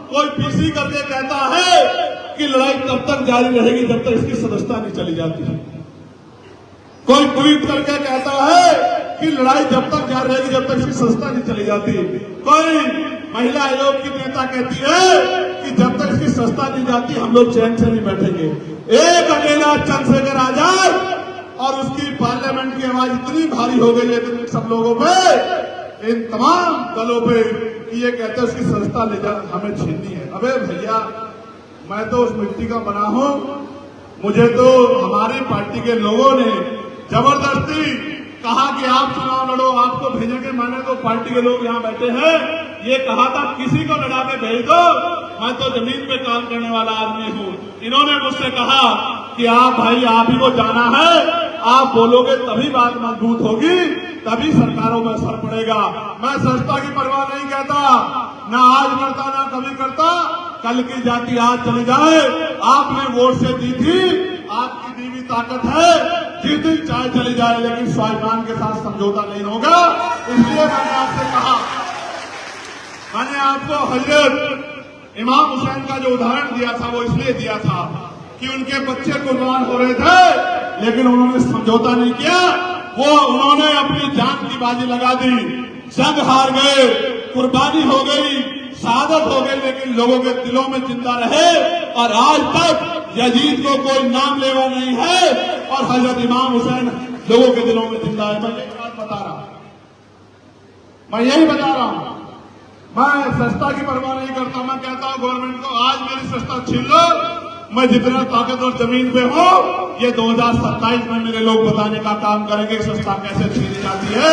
कोई पीसी करके कहता है कि लड़ाई तब तक जारी रहेगी जब तक इसकी सदस्यता नहीं चली जाती है। कोई ट्वीट करके कहता है कि लड़ाई जब तक जारी रहेगी जब तक इसकी सदस्यता नहीं चली जाती। कोई महिला आयोग की नेता कहती है कि जब तक इसकी सदस्यता नहीं जाती हम लोग चैन से नहीं बैठेंगे। एक अकेला चंद्रशेखर आजाद और उसकी पार्लियामेंट की आवाज इतनी भारी हो गई है सब लोगों पे, इन तमाम दलों पे, कि ये कहते हैं उसकी सदस्यता ले जा हमें छीननी है। अबे भैया, मैं तो उस मिट्टी का बना हूं, मुझे तो हमारी पार्टी के लोगों ने जबरदस्ती कहा कि आप चुनाव लड़ो, आपको भेजेंगे। मैंने तो पार्टी के लोग यहाँ बैठे हैं, ये कहा था किसी को लड़ा के भेज दो, मैं तो जमीन पे काम करने वाला आदमी हूँ। इन्होंने मुझसे कहा कि आप भाई आप ही को जाना है, आप बोलोगे तभी बात मजबूत होगी, तभी सरकारों में असर पड़ेगा। मैं सस्ता की परवाह नहीं कहता, ना आज करता ना कभी करता, कल की जाति आज चली जाए। आपने वोट से दी थी, आपकी दी हुई ताकत है, जीती चाहे चली जाए, लेकिन स्वाभिमान के साथ समझौता नहीं होगा। इसलिए मैंने आपसे कहा, मैंने आपको हजरत इमाम हुसैन का जो उदाहरण दिया था वो इसलिए दिया था कि उनके बच्चे कुर्बान हो रहे थे, लेकिन उन्होंने समझौता नहीं किया। वो उन्होंने अपनी जान की बाजी लगा दी, जंग हार गए, कुर्बानी हो गई, शहादत हो गई, लेकिन लोगों के दिलों में जिंदा रहे। और आज तक यजीद को कोई नाम लेवा नहीं है और हजरत इमाम हुसैन लोगों के दिलों में जिंदा है। मैं यही बात बता रहा हूं, मैं यही बता रहा हूं। मैं सस्ता की परवाह नहीं करता। मैं कहता हूं गवर्नमेंट को, आज मेरी सस्ता छीन लो, मैं जितना ताकतवर जमीन पे हूं, ये 2027 में मेरे लोग बताने का काम करेंगे सस्ता कैसे छीनी जाती है।